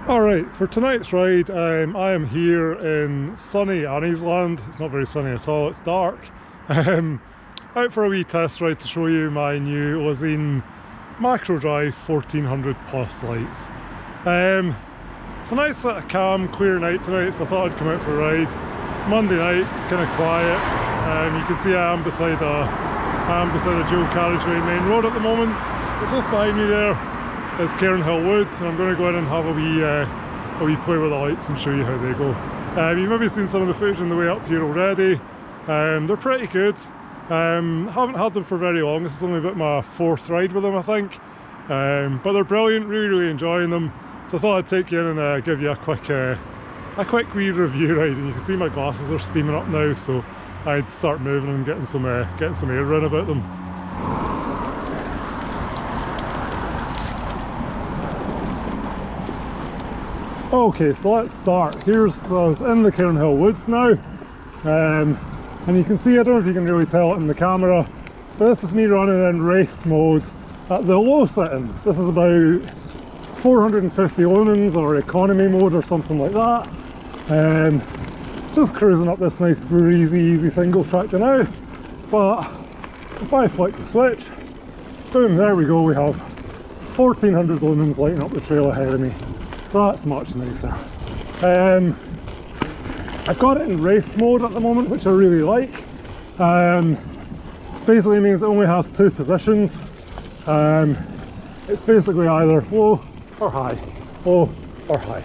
Alright, for tonight's ride, I am here in sunny Anniesland. It's not very sunny at all, it's dark. Out for a wee test ride to show you my new Lezyne Macro Drive 1400 plus lights. It's a nice calm, clear night tonight, so I thought I'd come out for a ride. Monday nights, it's kind of quiet. You can see I am beside a dual carriageway main road at the moment. But just behind me there is Cairnhill Woods, and I'm going to go in and have a wee play with the lights and show you how they go. You've maybe seen some of the footage on the way up here already. They're pretty good. Haven't had them for very long. This is only about my fourth ride with them, I think. But they're brilliant, really enjoying them. So I thought I'd take you in and give you a quick wee review ride. And you can see my glasses are steaming up now, so I'd start moving and getting some air in about them. Okay, so let's start. Here's us in the Cairnhill Woods now, and you can see, I don't know if you can really tell it in the camera, but this is me running in race mode at the low settings. This is about 450 lumens or economy mode or something like that. Just cruising up this nice breezy, easy single track now. But if I flick the switch, boom, there we go, we have 1400 lumens lighting up the trail ahead of me. That's much nicer. I've got it in race mode at the moment, which I really like. Basically means it only has two positions. It's basically either low or high, low or high.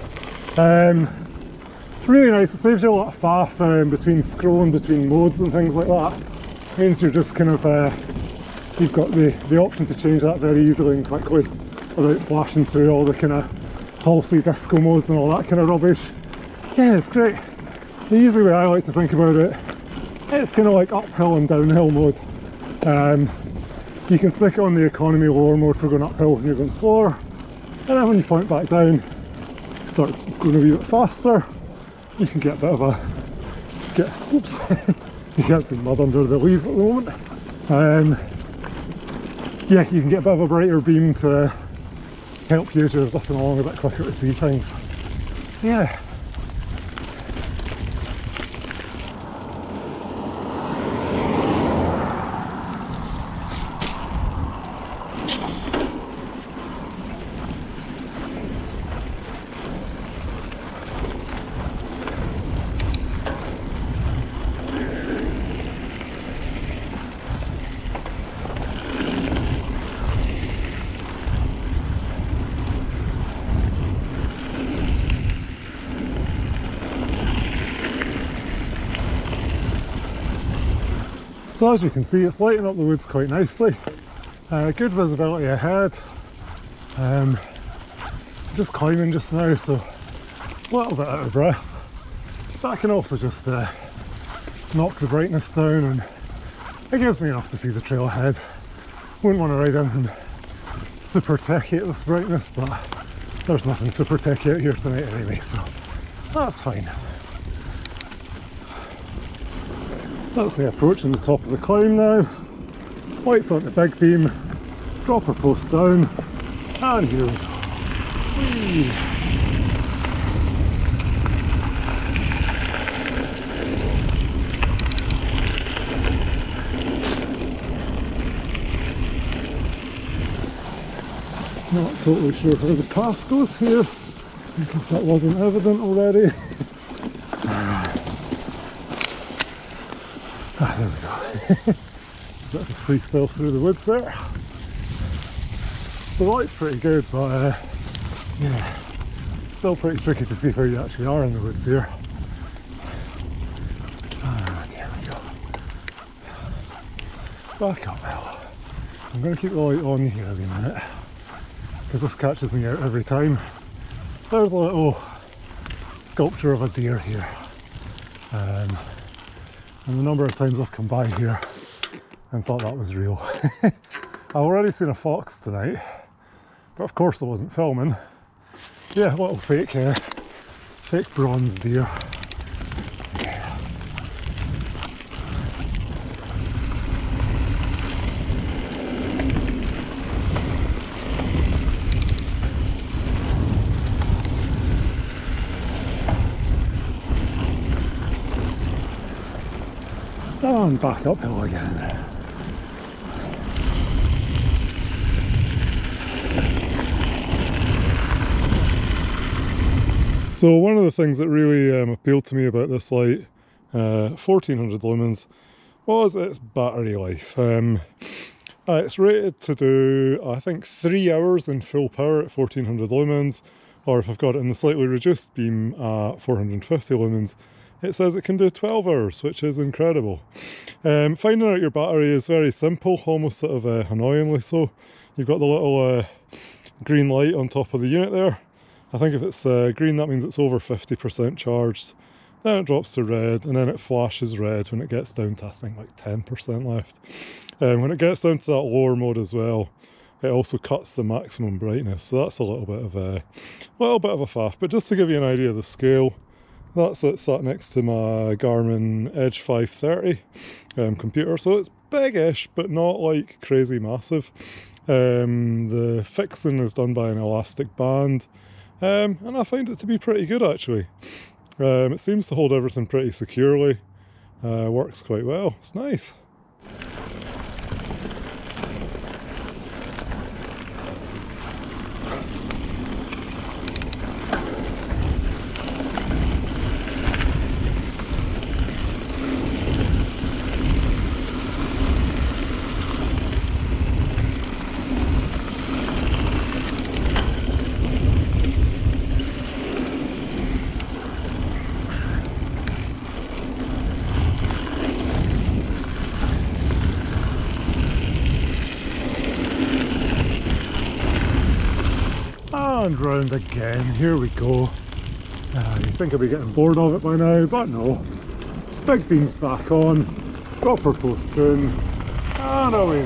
It's really nice. It saves you a lot of faff between scrolling between modes and things like that. It means you're just kind of you've got the option to change that very easily and quickly without flashing through all the kind of pulsy disco modes and all that kind of rubbish. Yeah, it's great. The easy way I like to think about it, it's kind of like uphill and downhill mode. You can stick it on the economy lower mode for going uphill when you're going slower, and then when you point back down, start going a wee bit faster. You can get a bit of oops, you can't see mud under the leaves at the moment. Yeah, you can get a bit of a brighter beam to help you as you're zipping along a bit quicker to see things. So yeah. So as you can see, it's lighting up the woods quite nicely. Good visibility ahead. Just climbing just now, so a little bit out of breath. But I can also just knock the brightness down, and it gives me enough to see the trail ahead. Wouldn't want to ride anything super techy at this brightness, but there's nothing super techy out here tonight anyway, so that's fine. So that's me approaching the top of the climb now. Lights on the big beam, dropper post down, and here we go. Whee. Not totally sure how the path goes here, in case that wasn't evident already. There we go. Bit of a freestyle through the woods there. So the light's pretty good, but yeah, still pretty tricky to see where you actually are in the woods here. And there we go. Back uphill. I'm going to keep the light on here every minute, because this catches me out every time. There's a little sculpture of a deer here. And the number of times I've come by here and thought that was real. I've already seen a fox tonight, but of course I wasn't filming. Yeah, a little fake bronze deer. Yeah. And back uphill again. So one of the things that really appealed to me about this light, 1400 lumens, was its battery life. It's rated to do, I think, 3 hours in full power at 1400 lumens, or if I've got it in the slightly reduced beam at 450 lumens, it says it can do 12 hours, which is incredible. Finding out your battery is very simple, almost sort of annoyingly so. You've got the little green light on top of the unit there. I think if it's green, that means it's over 50% charged. Then it drops to red, and then it flashes red when it gets down to, I think, like 10% left. When it gets down to that lower mode as well, it also cuts the maximum brightness, so that's a little bit of a faff. But just to give you an idea of the scale, that's it sat next to my Garmin Edge 530 computer, so it's big-ish, but not like crazy massive. The fixing is done by an elastic band. And I find it to be pretty good actually. It seems to hold everything pretty securely, works quite well, it's nice. And round again, here we go. You think I'd be getting bored of it by now, but no. Big beam's back on, proper posting, and away.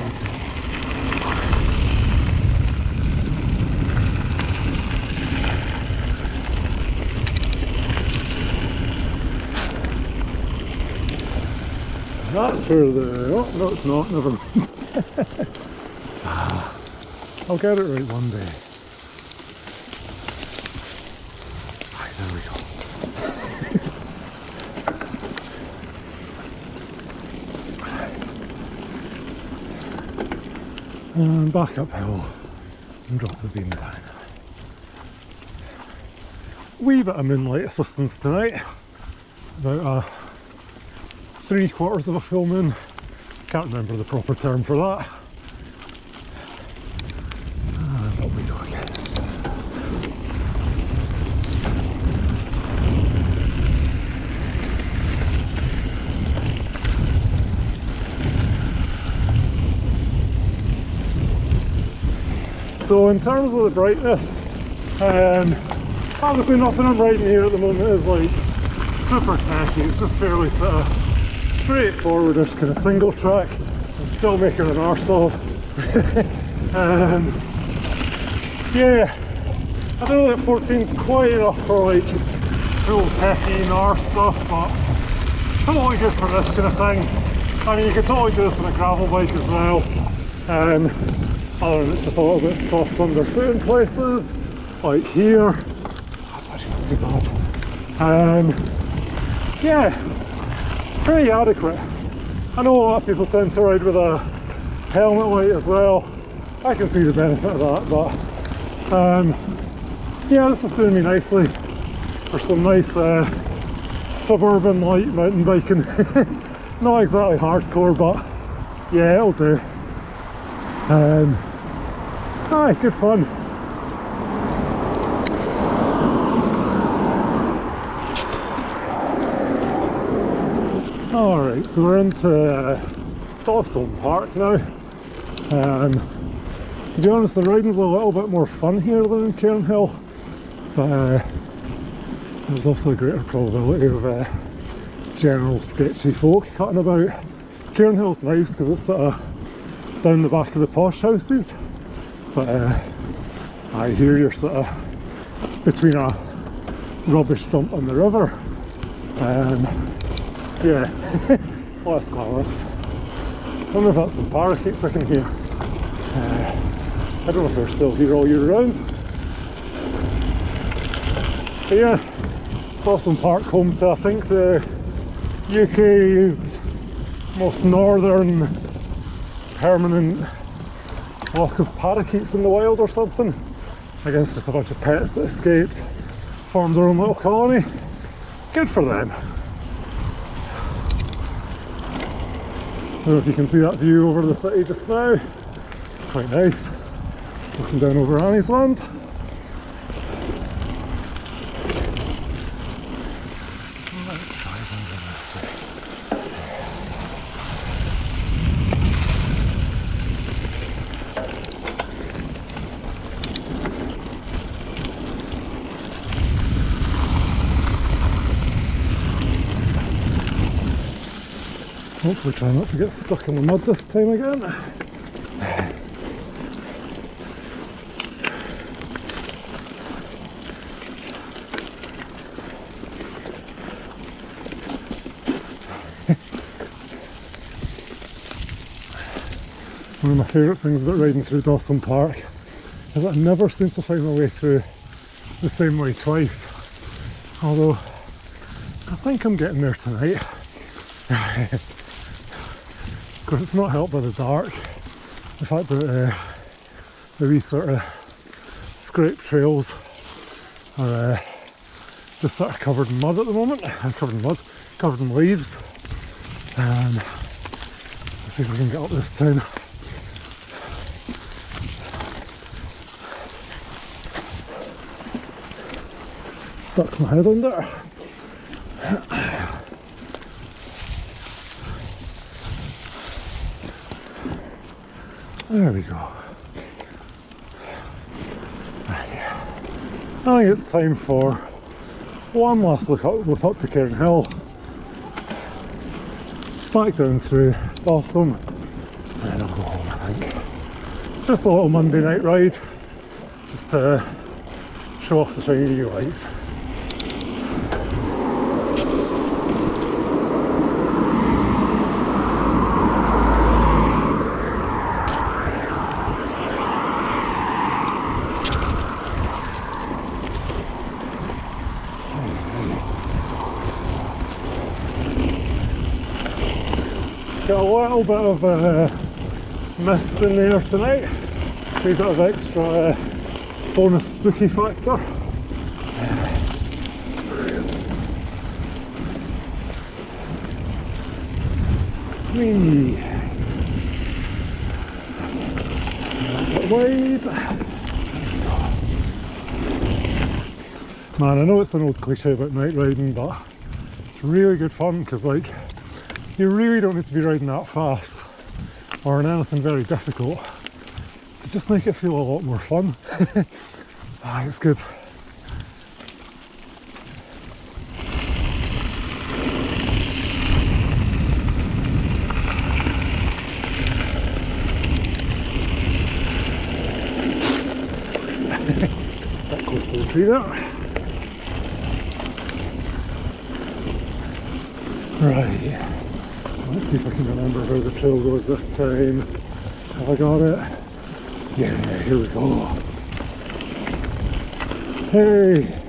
That's where the... oh, no it's not, never mind. I'll get it right one day. There we go. And back uphill and drop the beam down. Wee bit of moonlight assistance tonight. About 3/4 of a full moon. Can't remember the proper term for that. And up we go again. So in terms of the brightness, obviously nothing I'm riding here at the moment is like super tacky. It's just fairly sort of straightforward, just kind of single track. I'm still making an arse of. Yeah, I don't know that 14's quite enough for like full tacky arse stuff, but it's totally good for this kind of thing. I mean, you could totally do this on a gravel bike as well. Other than it's just a little bit soft underfoot in places, like here. That's actually not too bad. Yeah, it's pretty adequate. I know a lot of people tend to ride with a helmet light as well. I can see the benefit of that, but yeah, this is doing me nicely for some nice suburban light mountain biking. Not exactly hardcore, but yeah, it'll do. Aye, good fun. Alright, so we're into Lezyne Park now. To be honest, the riding's a little bit more fun here than in Cairnhill, but there's also a greater probability of general sketchy folk cutting about. Cairnhill's nice because it's sort of down the back of the posh houses, but I hear you're sort of between a rubbish dump and the river. Yeah, well, that's glamorous. I wonder if that's some parakeets I can hear. I don't know if they're still here all year round. But yeah, Lezyne Park, home to I think the UK's most northern permanent flock of parakeets in the wild or something. I guess just a bunch of pets that escaped, formed their own little colony. Good for them. I don't know if you can see that view over the city just now. It's quite nice. Looking down over Annie's Land. Let's drive over this way. Hopefully try not to get stuck in the mud this time again. One of my favourite things about riding through Dawson Park is that I never seem to find my way through the same way twice. Although, I think I'm getting there tonight. Of course, it's not helped by the dark. The fact that the wee sort of scrape trails are just sort of covered in mud at the moment. Covered in leaves. Let's see if we can get up this town. Duck my head under. There we go. I think it's time for one last look up to Cairn Hill. Back down through Dawson, and then I'll go home, I think. It's just a little Monday night ride, just to show off the shiny new lights. Got a little bit of mist in there tonight, a bit of extra bonus spooky factor. Whee! A bit wide. Man, I know it's an old cliche about night riding, but it's really good fun because, like, you really don't need to be riding that fast or in anything very difficult to just make it feel a lot more fun. It's good. That close to the tree there. Right. Let's see if I can remember how the trail goes this time. Have I got it? Yeah, here we go. Hey!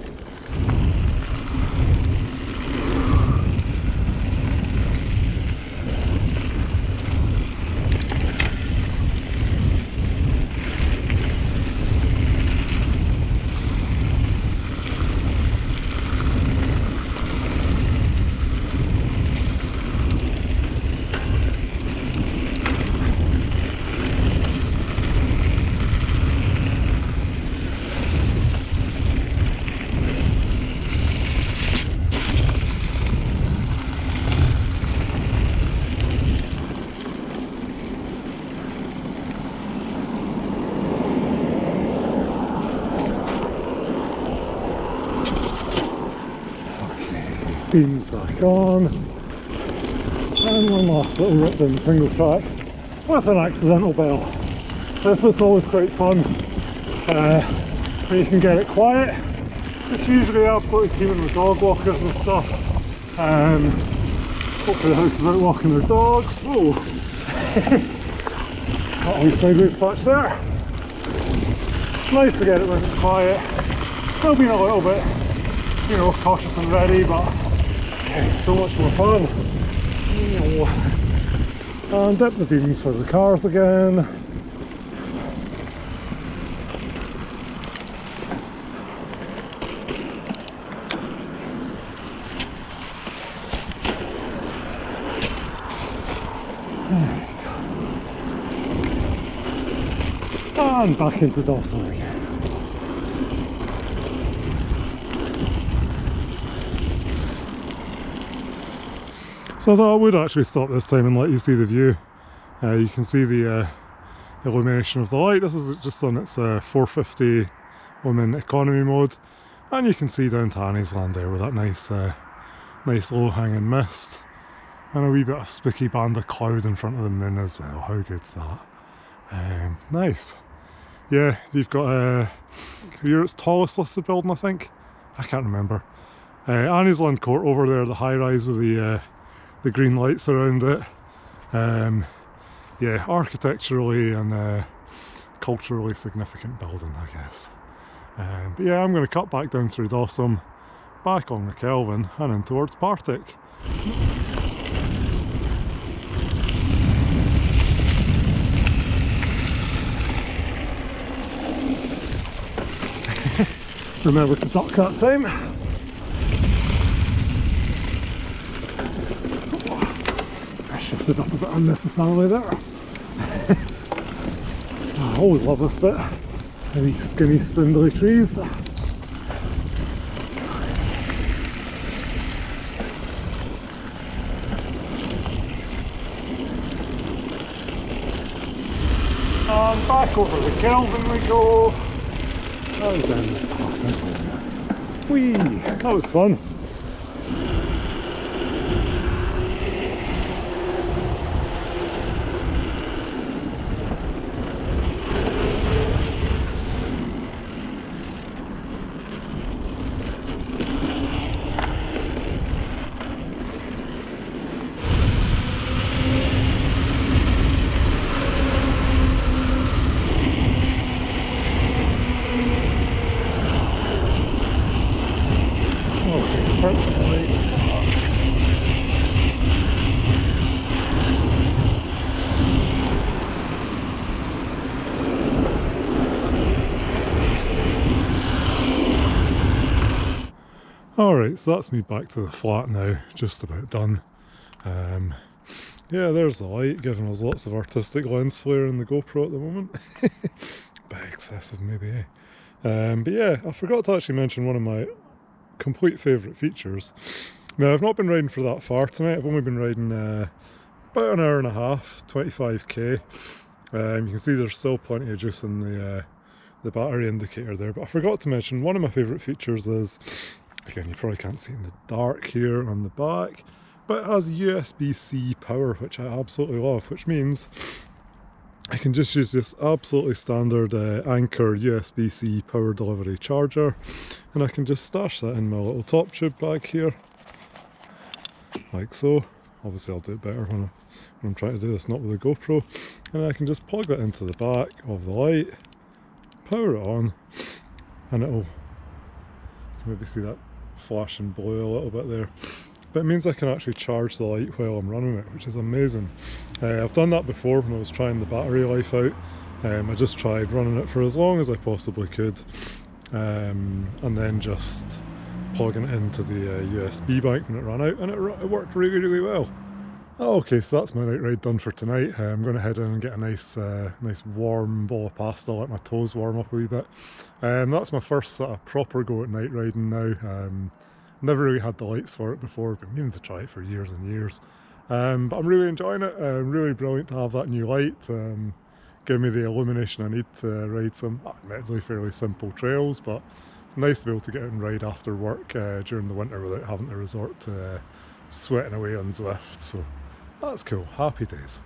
Beams back on, and one last little rip down single track with an accidental bell. This was always quite fun when you can get it quiet. It's usually absolutely teeming with dog walkers and stuff. Hopefully the house is out walking their dogs. Oh, that wee sideways patch there. It's nice to get it when it's quiet. Still being a little bit, you know, cautious and ready, but it's so much more fun. And dip the beams for the cars again. And back into Dawson again. So I thought I would actually stop this time and let you see the view. You can see the illumination of the light. This is just on its 450 lumen economy mode, and you can see down to Annie's Land there with that nice low hanging mist and a wee bit of spooky band of cloud in front of the moon as well. How good's that? Nice. Yeah, you've got Europe's tallest listed building, I think. I can't remember. Annie's Land Court over there, the high rise with the green lights around it. Yeah, architecturally and culturally significant building, I guess. But yeah, I'm going to cut back down through Dawson, back on the Kelvin and in towards Partick. Remember to duck that time. I shifted up a bit unnecessarily there. I always love this bit. These skinny, spindly trees. And back over the Kelvin we go. And down the path. Whee! That was fun. Alright, so that's me back to the flat now, just about done. Yeah, there's the light, giving us lots of artistic lens flare in the GoPro at the moment. Bit excessive maybe, eh? But yeah, I forgot to actually mention one of my complete favourite features. Now, I've not been riding for that far tonight. I've only been riding about an hour and a half, 25k. You can see there's still plenty of juice in the battery indicator there, but I forgot to mention one of my favourite features is, again, you probably can't see in the dark here on the back, but it has USB-C power, which I absolutely love, which means I can just use this absolutely standard Anchor USB-C power delivery charger, and I can just stash that in my little top tube bag here, like so. Obviously I'll do it better when I'm trying to do this not with a GoPro, and I can just plug that into the back of the light, power it on, and it'll, you can maybe see that flashing blue a little bit there, but it means I can actually charge the light while I'm running it, which is amazing. I've done that before when I was trying the battery life out. I just tried running it for as long as I possibly could, and then just plugging it into the USB bank when it ran out, and it worked really, really well. Okay, so that's my night ride done for tonight. I'm going to head in and get a nice warm bowl of pasta, let my toes warm up a wee bit. That's my first sort of proper go at night riding now. Never really had the lights for it before, been meaning to try it for years and years. But I'm really enjoying it. Really brilliant to have that new light. Give me the illumination I need to ride some admittedly fairly simple trails, but it's nice to be able to get out and ride after work during the winter without having to resort to sweating away on Zwift. So that's cool. Happy days.